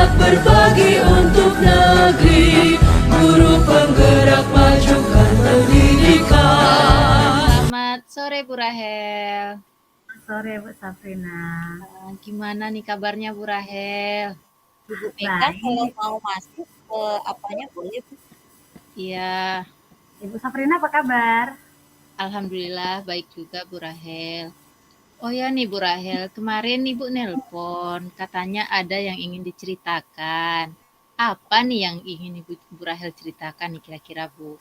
semangat berbagi untuk negeri, guru penggerak majukan pendidikan. Selamat sore Bu Rahel. Sore Bu Safrina. Gimana nih kabarnya Bu Rahel? Ibu Mega kalau mau masuk ke apanya boleh Bu? Iya. Ibu Safrina apa kabar? Alhamdulillah baik juga Bu Rahel. Oh ya nih Bu Rahel, kemarin Ibu nelpon, katanya ada yang ingin diceritakan. Apa nih yang ingin Ibu Bu Rahel ceritakan nih kira-kira Bu?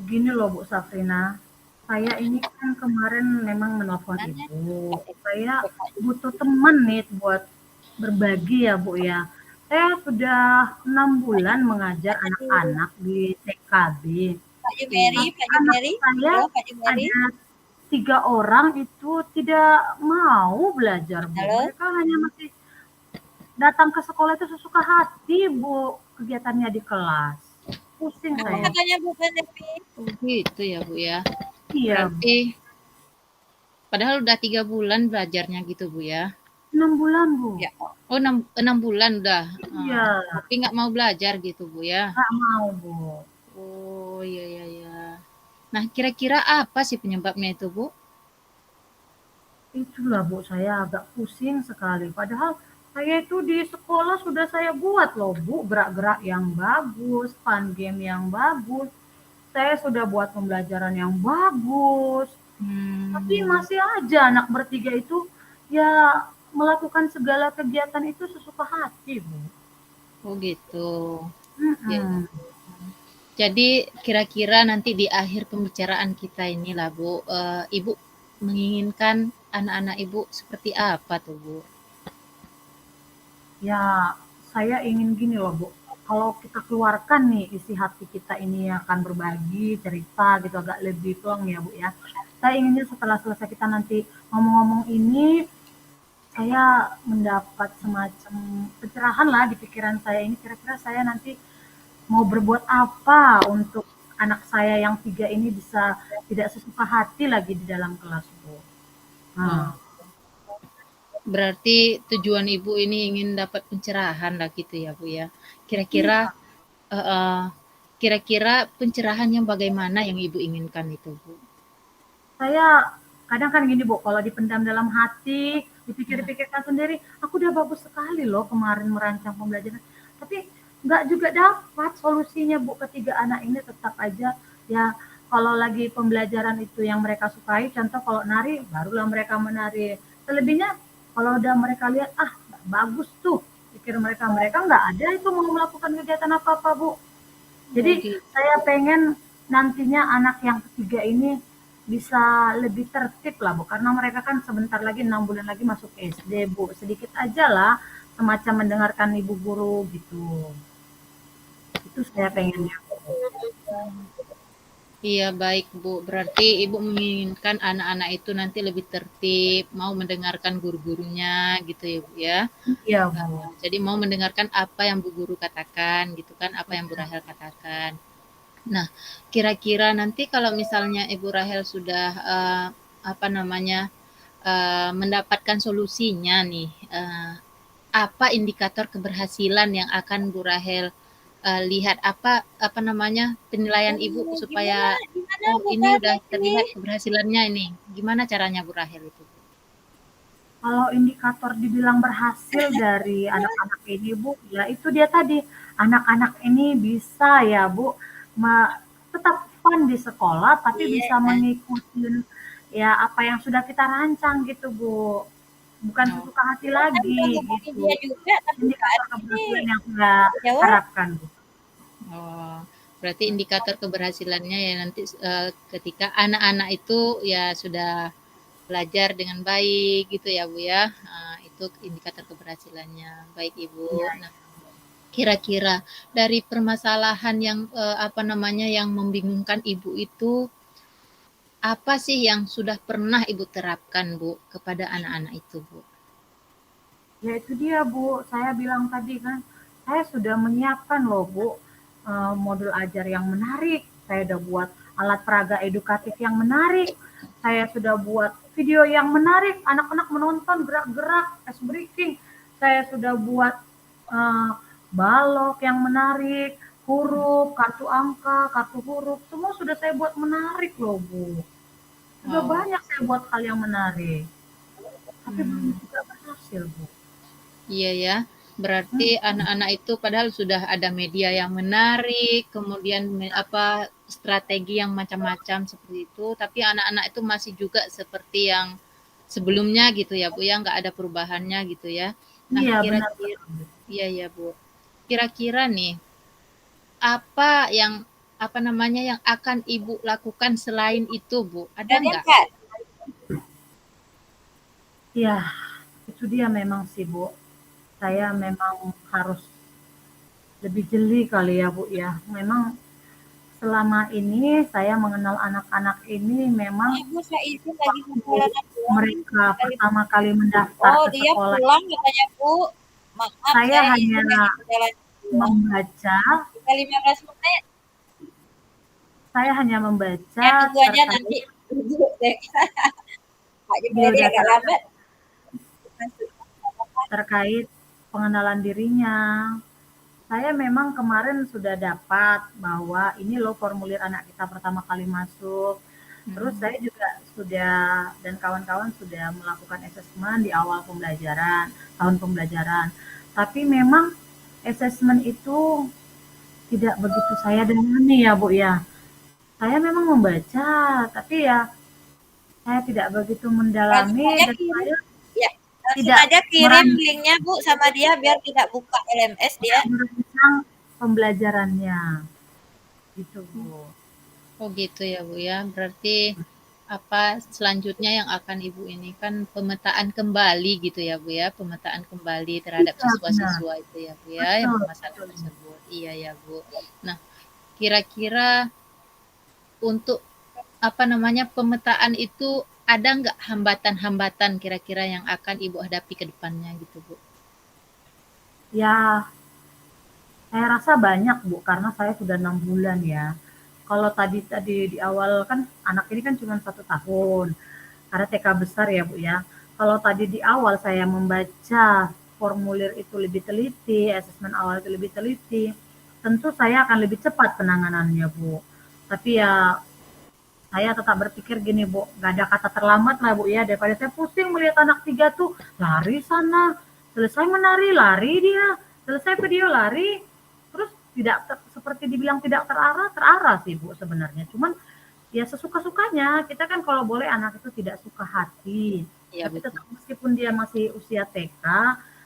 Gini loh Bu Safrina, saya ini kan kemarin memang menelpon Ibu. Saya butuh teman nih buat berbagi ya Bu ya. Saya sudah 6 bulan mengajar anak-anak di TKB. Pak Jumeri, Pak Anak Jumeri, saya halo Pak Jumeri. ada 3 orang itu tidak mau belajar Bu. Halo. Mereka hanya masih datang ke sekolah itu sesuka hati Bu, kegiatannya di kelas. Pusing Apa saya. katanya Bu Devi? Oh gitu ya Bu ya. Iya, Bu. Berarti padahal udah 3 bulan belajarnya gitu Bu ya. 6 bulan Bu. Ya. Oh 6 bulan udah. Iya, Tapi nggak mau belajar gitu Bu ya. nggak mau Bu. Oh iya iya iya. Nah kira-kira apa sih penyebabnya itu Bu? Itulah Bu, saya agak pusing sekali. Padahal saya itu di sekolah sudah saya buat loh Bu, gerak-gerak yang bagus, fun game yang bagus. Saya sudah buat pembelajaran yang bagus. Tapi masih aja anak bertiga itu ya melakukan segala kegiatan itu sesuka hati Bu. Oh gitu. Mm-mm. Jadi kira-kira nanti di akhir pembicaraan kita inilah Bu, Ibu menginginkan anak-anak Ibu seperti apa tuh Bu? Ya, saya ingin gini loh Bu, kalau kita keluarkan nih isi hati kita ini akan berbagi cerita gitu agak lebih plong ya Bu ya. Saya inginnya setelah selesai kita nanti ngomong-ngomong ini, saya mendapat semacam pencerahan lah di pikiran saya ini kira-kira saya nanti mau berbuat apa untuk anak saya yang 3 ini bisa tidak sesuka hati lagi di dalam kelas Bu. Nah, Berarti tujuan Ibu ini ingin dapat pencerahan lah gitu ya Bu ya. Kira-kira kira-kira pencerahan yang bagaimana yang Ibu inginkan itu Bu? saya kadang kan gini Bu, kalau dipendam dalam hati, dipikir-pikirkan sendiri, aku udah bagus sekali loh kemarin merancang pembelajaran. Tapi nggak juga dapat solusinya Bu, ketiga anak ini tetap aja ya kalau lagi pembelajaran itu yang mereka sukai, contoh kalau nari, barulah mereka menari. Selebihnya kalau udah mereka lihat, nggak bagus tuh, pikir mereka nggak ada itu mau melakukan kegiatan apa-apa Bu. Jadi saya pengen nantinya anak yang ketiga ini bisa lebih tertib lah Bu, karena mereka kan sebentar lagi 6 bulan lagi masuk SD Bu, sedikit aja lah semacam mendengarkan ibu guru gitu. Itu saya pengennya. Iya baik Bu, berarti Ibu menginginkan anak-anak itu nanti lebih tertib, mau mendengarkan guru-gurunya gitu ya Bu ya. Iya Bu. Jadi mau mendengarkan apa yang Bu Guru katakan gitu kan, apa yang Bu Rahel katakan. Nah, kira-kira nanti kalau misalnya Ibu Rahel sudah apa namanya mendapatkan solusinya nih, apa indikator keberhasilan yang akan Bu Rahel lihat apa namanya penilaian Ibu supaya ini udah terlihat keberhasilannya ini. Gimana caranya Bu Rahel itu? Kalau indikator dibilang berhasil dari anak-anak ini Bu, ya itu dia tadi, anak-anak ini bisa ya Bu, tetap fun di sekolah, tapi bisa mengikuti ya apa yang sudah kita rancang gitu Bu. Bukan sesuka hati lagi gitu. Indikator keberhasilan yang saya harapkan Bu. Oh, berarti indikator keberhasilannya ya nanti ketika anak-anak itu ya sudah belajar dengan baik gitu ya Bu ya. Itu indikator keberhasilannya. Baik Ibu. Nah, kira-kira dari permasalahan yang apa namanya yang membingungkan Ibu itu apa sih yang sudah pernah Ibu terapkan Bu kepada anak-anak itu Bu? Ya itu dia Bu, saya bilang tadi kan, saya sudah menyiapkan loh Bu, modul ajar yang menarik, saya udah buat alat peraga edukatif yang menarik, saya sudah buat video yang menarik, anak-anak menonton gerak-gerak, ice breaking, saya sudah buat balok yang menarik, huruf, kartu angka, kartu huruf, semua sudah saya buat menarik loh Bu. Sudah Wow. banyak saya buat hal yang menarik, tapi belum Hmm. juga berhasil Bu. Iya ya, berarti anak-anak itu padahal sudah ada media yang menarik, kemudian strategi yang macam-macam seperti itu, tapi anak-anak itu masih juga seperti yang sebelumnya gitu ya Bu ya, nggak ada perubahannya gitu ya. Nah, Iya benar kira-kira, sekali. iya ya Bu, kira-kira nih apa yang apa namanya yang akan Ibu lakukan selain itu Bu? Ada Udah nggak? diangkat. Iya, itu dia memang sih Bu. Saya memang harus lebih jeli kali ya Bu ya. Memang selama ini saya mengenal anak-anak ini memang Ibu saya izin lagi waktu jualan doang. mereka pertama kali mendaftar Oh, ke dia sekolah, pulang katanya Bu. Maaf, saya saya hanya izin lagi jualan doang. membaca, Kita 15 menit. saya hanya Ya membaca tunggu aja nanti. Pak Jumeri biodata agak lambat. terkait pengenalan dirinya. Saya memang kemarin sudah dapat bahwa ini loh formulir anak kita pertama kali masuk. Terus saya juga sudah dan kawan-kawan sudah melakukan asesmen di awal pembelajaran, tahun pembelajaran. Tapi memang asesmen itu tidak begitu saya dalami ya Bu ya. Saya memang membaca, tapi ya saya tidak begitu Langsung mendalami aja dan kirim. saya Ya, langsung tidak aja kirim merancang linknya Bu sama dia biar tidak buka LMS dia. pembelajarannya. Gitu Bu. Oh gitu ya Bu ya. Berarti selanjutnya yang akan Ibu ini kan pemetaan kembali gitu ya Bu ya, pemetaan kembali terhadap Iya benar, siswa-siswa itu ya Bu ya yang betul, bermasalah betul. tersebut. Iya ya Bu. Nah, kira-kira untuk pemetaan itu ada nggak hambatan-hambatan kira-kira yang akan Ibu hadapi ke depannya gitu Bu? Ya, saya rasa banyak Bu, karena saya sudah 6 bulan ya. Kalau tadi tadi di awal kan anak ini kan cuma 1 tahun, karena TK besar ya Bu ya. Kalau tadi di awal saya membaca formulir itu lebih teliti, asesmen awal itu lebih teliti, tentu saya akan lebih cepat penanganannya Bu. Tapi ya saya tetap berpikir gini Bu, gak ada kata terlambat lah Bu ya, daripada saya pusing melihat anak 3 tuh lari sana, selesai menari lari dia, selesai video lari, terus tidak seperti dibilang tidak terarah, terarah sih Bu sebenarnya. Cuman ya sesuka-sukanya, kita kan kalau boleh anak itu tidak suka hati, Iya tapi betul. tetap meskipun dia masih usia TK,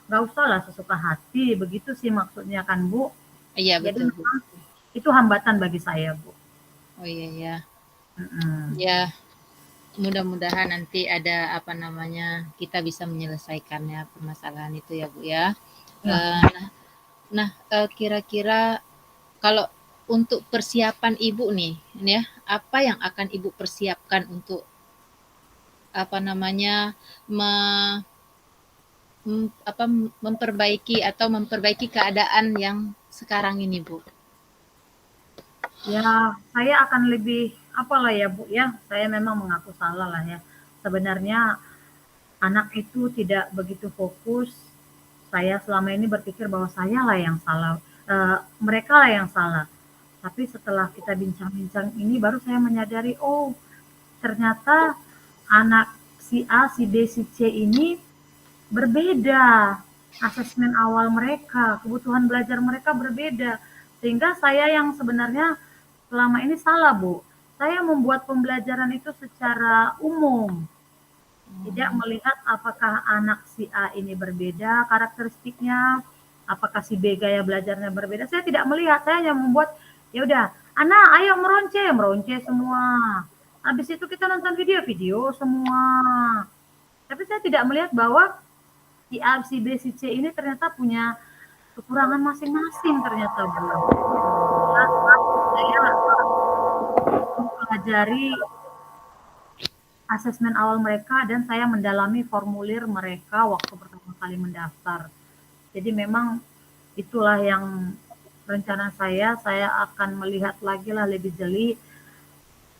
nggak usah lah sesuka hati, begitu sih maksudnya kan Bu. Iya Jadi betul Bu. memang itu hambatan bagi saya Bu. Oh iya ya. Mm-mm. Ya, mudah-mudahan nanti ada kita bisa menyelesaikannya permasalahan itu ya Bu ya. Ya. Kira-kira kalau untuk persiapan Ibu nih, ini ya, apa yang akan Ibu persiapkan untuk me, memperbaiki keadaan yang sekarang ini Bu? Ya, saya akan lebih apalah ya Bu ya, saya memang mengaku salah lah ya. Sebenarnya anak itu tidak begitu fokus. Saya selama ini berpikir bahwa saya lah yang salah, mereka lah yang salah. Tapi setelah kita bincang-bincang ini baru saya menyadari, oh ternyata anak si A, si B, si C ini berbeda. Asesmen awal mereka, kebutuhan belajar mereka berbeda. Sehingga saya yang sebenarnya selama ini salah, Bu. Saya membuat pembelajaran itu secara umum, tidak melihat apakah anak si A ini berbeda karakteristiknya, apakah si B gaya belajarnya berbeda. Saya tidak melihat, saya hanya membuat, ya udah, anak ayo meronce, meronce semua. Habis itu kita nonton video-video semua. Tapi saya tidak melihat bahwa si A, si B, si C ini ternyata punya kekurangan masing-masing ternyata Bu. Saya mempelajari asesmen awal mereka dan saya mendalami formulir mereka waktu pertama kali mendaftar. Jadi memang itulah yang rencana saya akan melihat lagi lah lebih jeli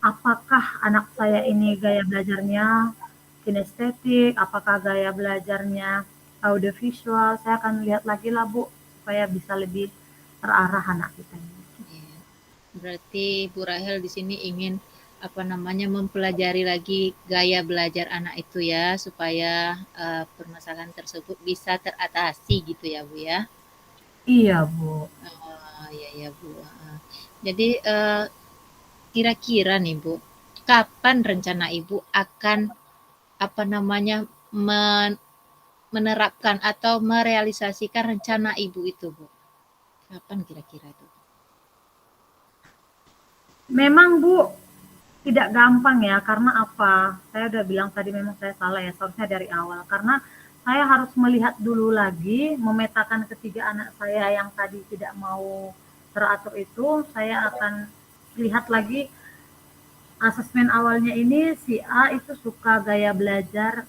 apakah anak saya ini gaya belajarnya kinestetik, apakah gaya belajarnya audiovisual, saya akan lihat lagi lah Bu supaya bisa lebih terarah anak kita ini. Iya. Berarti Bu Rahel di sini ingin apa namanya mempelajari lagi gaya belajar anak itu ya supaya permasalahan tersebut bisa teratasi gitu ya Bu ya. Iya, Bu. Oh, iya ya Bu. Jadi kira-kira nih Bu, kapan rencana Ibu akan apa namanya menerapkan atau merealisasikan rencana Ibu itu Bu? Kapan kira-kira itu? Memang Bu tidak gampang ya, karena apa? Saya udah bilang tadi memang saya salah ya, seharusnya dari awal. Karena saya harus melihat dulu lagi, memetakan ketiga anak saya yang tadi tidak mau teratur itu, saya akan lihat lagi asesmen awalnya ini si A itu suka gaya belajar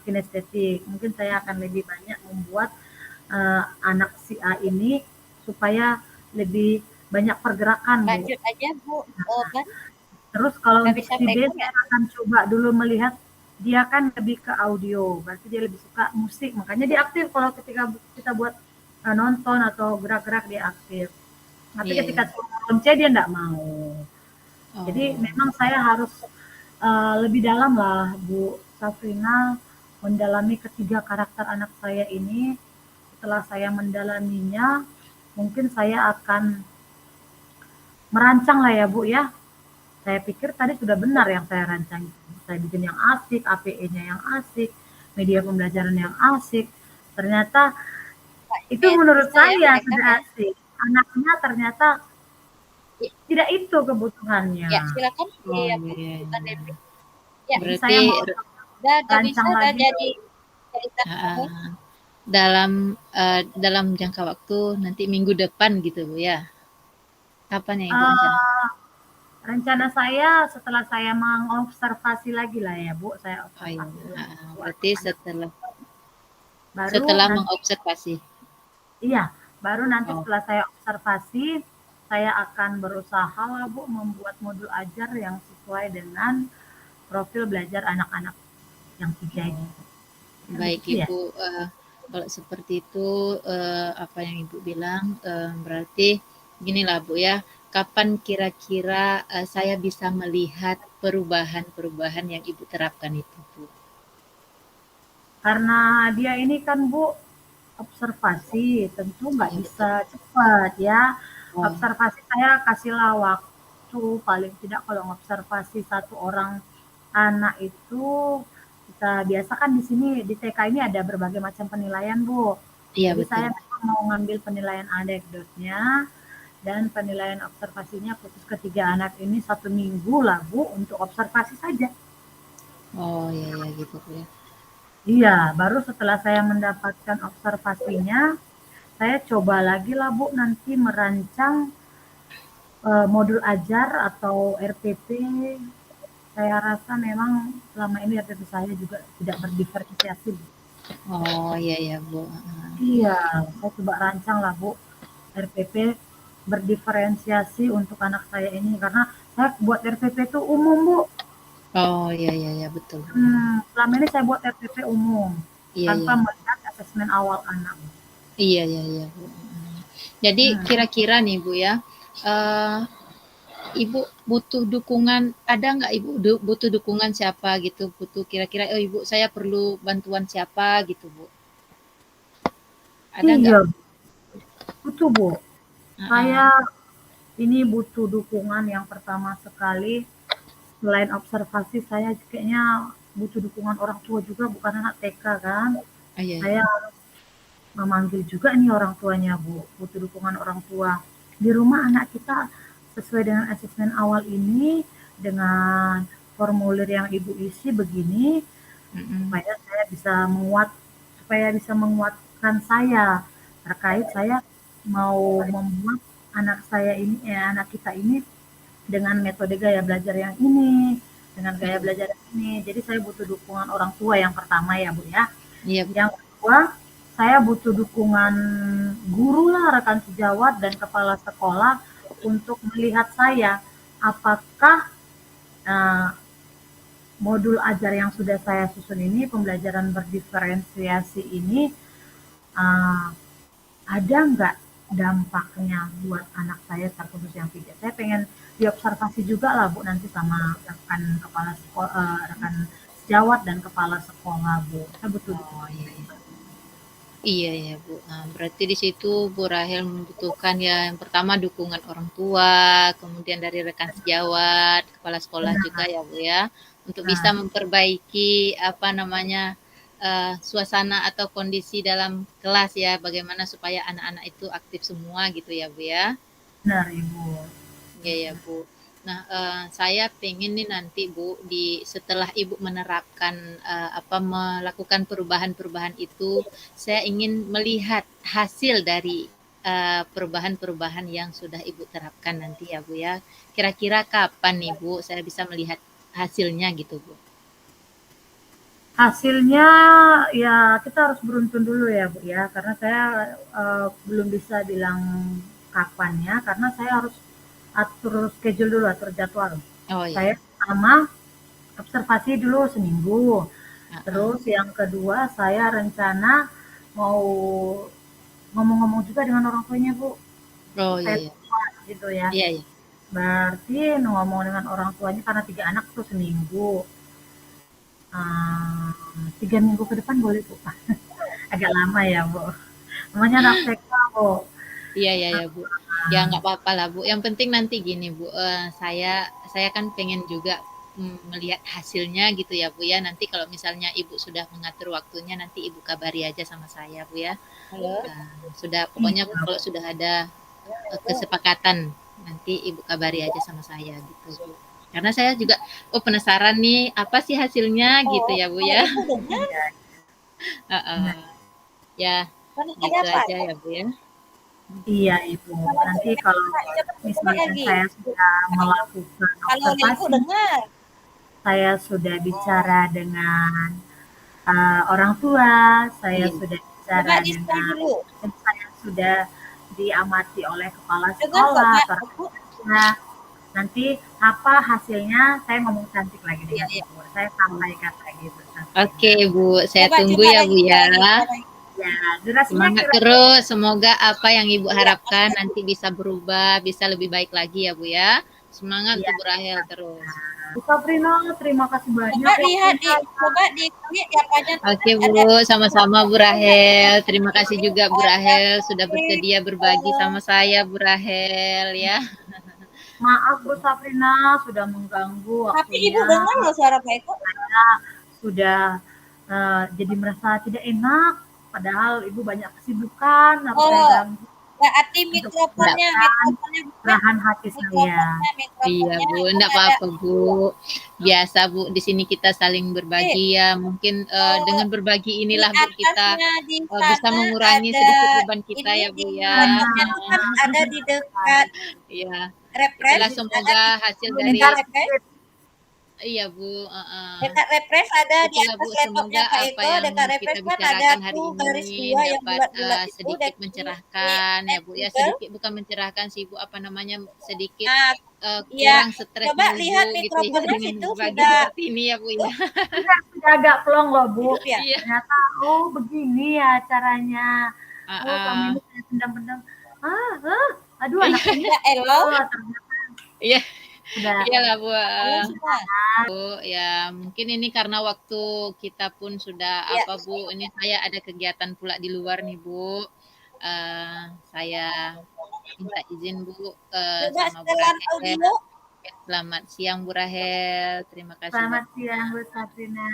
kinestetik. Mungkin saya akan lebih banyak membuat anak si A ini supaya lebih banyak pergerakan, Bu. Lanjut aja Bu, Ban. Terus kalau Nggak untuk bisa si B pegang saya ya? akan coba dulu melihat dia kan lebih ke audio, berarti dia lebih suka musik, makanya dia aktif kalau ketika kita buat nonton atau gerak-gerak dia aktif. Tapi Iya ketika ya. turun C dia enggak mau. Jadi Oh, memang saya harus lebih dalam lah Bu Safrina mendalami ketiga karakter anak saya ini. Setelah saya mendalaminya, mungkin saya akan merancang lah ya Bu ya. Saya pikir tadi sudah benar yang saya rancang. Saya bikin yang asik, APE-nya yang asik, media pembelajaran yang asik. Ternyata Pak, itu ini menurut bisa ya saya pegang sudah ya? asik. Anaknya ternyata tidak itu kebutuhannya. Ya, silakan oh ya Bu, iya, bukan iya. Devi. Ya, Jadi saya Berarti mau udah bisa, rancang udah lagi. jadi cerita kamu. uh, dalam jangka waktu nanti minggu depan gitu Bu ya. Kapan ya Ibu rencana? Eh, rencana saya setelah saya mengobservasi lagi lah ya Bu, saya Oh iya, observasi ulang itu berarti anak-anak. setelah Baru setelah nanti, mengobservasi. iya, baru nanti Oh, setelah saya observasi, saya akan berusaha lah Bu membuat modul ajar yang sesuai dengan profil belajar anak-anak yang tiga ini. oh. Kan Baik begitu ya? Ibu, kalau seperti itu apa yang Ibu bilang berarti ginilah Bu ya, kapan kira-kira saya bisa melihat perubahan-perubahan yang Ibu terapkan itu Bu? Karena dia ini kan Bu observasi, tentu nggak Iya betul. bisa cepat ya. Oh, Observasi saya kasihlah waktu paling tidak kalau observasi satu orang anak itu kita biasakan di sini di TK ini ada berbagai macam penilaian Bu. iya Jadi betul. saya memang mau ngambil penilaian anekdotnya dan penilaian observasinya khusus ketiga anak ini 1 minggu lah Bu untuk observasi saja. Oh iya iya gitu Bu ya. Iya, baru setelah saya mendapatkan observasinya, saya coba lagi lah Bu nanti merancang modul ajar atau RPP. Saya rasa memang selama ini RPP saya juga tidak berdiferensiasi Bu. Oh iya iya Bu. Iya, saya coba rancang lah Bu RPP berdiferensiasi untuk anak saya ini karena saya buat RPP itu umum Bu. Oh iya iya iya betul. Selama ini saya buat RPP umum Iya tanpa iya. melihat asesmen awal anak. Iya iya iya Bu. Jadi Hmm. kira-kira nih Bu ya, eh, Ibu butuh dukungan, ada nggak Ibu butuh dukungan siapa gitu? Butuh kira-kira, oh Ibu saya perlu bantuan siapa gitu Bu? Ada nggak? Iya, butuh Bu. Heeh. Saya ini butuh dukungan yang pertama sekali, selain observasi saya kayaknya butuh dukungan orang tua juga, bukan anak TK kan. Oh, iya iya. Saya harus memanggil juga nih orang tuanya Bu, butuh dukungan orang tua. Di rumah anak kita sesuai dengan asesmen awal ini, dengan formulir yang Ibu isi begini, Mhm. supaya bisa menguatkan saya terkait saya mau membuat anak kita ini dengan metode gaya belajar yang ini, dengan gaya Iya. belajar yang ini. Jadi saya butuh dukungan orang tua yang pertama ya Bu ya. Iya betul. Yang kedua, saya butuh dukungan guru lah, rekan sejawat dan kepala sekolah untuk melihat saya apakah uh, modul ajar yang sudah saya susun ini, pembelajaran berdiferensiasi ini uh, ada nggak dampaknya buat anak saya terkhusus yang 3? Saya pengen diobservasi juga lah Bu nanti sama rekan kepala sekolah, rekan sejawat dan kepala sekolah Bu. Saya butuh Oh dukungan. iya, iya. Iya ya Bu. Nah, berarti di situ Bu Rahel membutuhkan ya yang pertama dukungan orang tua, kemudian dari rekan sejawat, kepala sekolah juga Benar. ya Bu ya, untuk bisa Nah, memperbaiki apa namanya suasana atau kondisi dalam kelas ya, bagaimana supaya anak-anak itu aktif semua gitu ya Bu ya. benar Ibu. Iya ya Bu. Nah, saya pengen nih nanti Bu, setelah Ibu menerapkan apa melakukan perubahan-perubahan itu, saya ingin melihat hasil dari perubahan-perubahan yang sudah Ibu terapkan nanti ya Bu ya. Kira-kira kapan nih Bu saya bisa melihat hasilnya gitu Bu? Hasilnya ya kita harus beruntun dulu ya Bu ya, karena saya belum bisa bilang kapannya, karena saya harus atur schedule dulu, atur jadwal. Oh Saya iya. pertama observasi dulu seminggu, Ah, ah. terus yang kedua saya rencana mau ngomong-ngomong juga dengan orang tuanya Bu, Oh iya saya iya. tua gitu ya. Iya iya. Berarti ngomong dengan orang tuanya karena 3 anak tuh seminggu. 3 minggu ke depan boleh Bu? Agak lama ya Bu. Namanya anak TK Bu. Iya iya ya Bu. Ya nggak apa-apa lah Bu. Yang penting nanti gini Bu, saya kan pengen juga melihat hasilnya gitu ya Bu ya. Nanti kalau misalnya Ibu sudah mengatur waktunya, nanti Ibu kabari aja sama saya Bu ya. Halo. Sudah pokoknya Iya, kalau sudah ada kesepakatan, nanti Ibu kabari aja sama saya gitu Bu. Karena saya juga penasaran nih apa sih hasilnya gitu Oh, ya Bu kalau ya. Ibu dengar, iya. Heeh. Nah, Ya kan ada gitu apa? aja ya Bu ya. iya Ibu. Kalau Nanti coba, kalau coba coba misalkan lagi. saya sudah melakukan Kalau Ibu observasi, dengar, saya sudah bicara dengan orang tua, saya Iya. sudah coba bicara di stay dengan, dulu. dan saya sudah diamati oleh kepala Dengar kok sekolah Kak, atau Ibu. rekan-rekannya. Nanti apa hasilnya saya ngomong cantik lagi Iya, dengan iya. Ibu. Saya sampaikan lagi itu Oke hasilnya. Bu, saya Coba tunggu coba ya lagi Bu coba ya. lagi coba lagi. Ya, durasinya Semangat kira-kira terus, semoga apa yang Ibu Iya, harapkan nanti bisa berubah, bisa lebih baik lagi ya Bu ya. Semangat ya. untuk Rahel terus. Bu Sabrina, terima kasih banyak coba lihat waktunya. coba di klik yang banyak Oke Bu, ada sama-sama Bu Rahel. Terima kasih ini juga Bu ada Rahel sudah klik, bersedia berbagi sama saya Bu Rahel ya. Maaf Bu Sabrina sudah mengganggu tapi Ibu waktunya. dengar loh suara Pak Eko. Saya sudah jadi merasa tidak enak. Padahal Ibu banyak kesibukan, harus saya Oh, ganggu berarti untuk mikrofonnya mendengarkan bukan curahan hati saya. Iya Bu, mikrofonnya enggak ada apa-apa Bu. Biasa Bu, di sini kita saling klik. berbagi ya. Mungkin Oh, dengan berbagi di inilah Bu kita atasnya di bisa sana mengurangi ada sedikit beban kita ini ya di Bu ya. laptopnya itu kan Benar, ada di dekat Iya, itulah refresh, ada semoga di hasil minta dari dekat refresh, sedikit. iya Bu, heeh. dekat refresh ada di Itulah atas Bu, laptopnya semoga Pak apa Eko, yang dekat kita refresh kan ada bicarakan hari tuh garis ini 2 yang dapat bulat-bulat itu sedikit dan ini mencerahkan ya Bu ya, Google. sedikit bukan mencerahkan sih Bu, apa namanya, sedikit Nah, iya, kurang coba stresnya Ibu lihat gitu ya mikrofonnya dengan situ berbagi sudah seperti ini ya Bu ya. tuh Sudah agak plong loh Bu. hidup ya. Iya, Ternyata, oh begini ya caranya. Oh selama heeh. ini saya pendam-pendam. Aduh anak Iya ini. Ya, hello, Oh, ternyata iya, sudah. iyalah Bu, halo semua. Bu, ya mungkin ini karena waktu kita pun sudah Ya, apa Bu, ini saya ada kegiatan pula di luar nih Bu. Saya minta izin Bu coba sama Bu setelan Rahel. audio. Selamat siang Bu Rahel, terima kasih Selamat banyak. siang Bu Sabrina.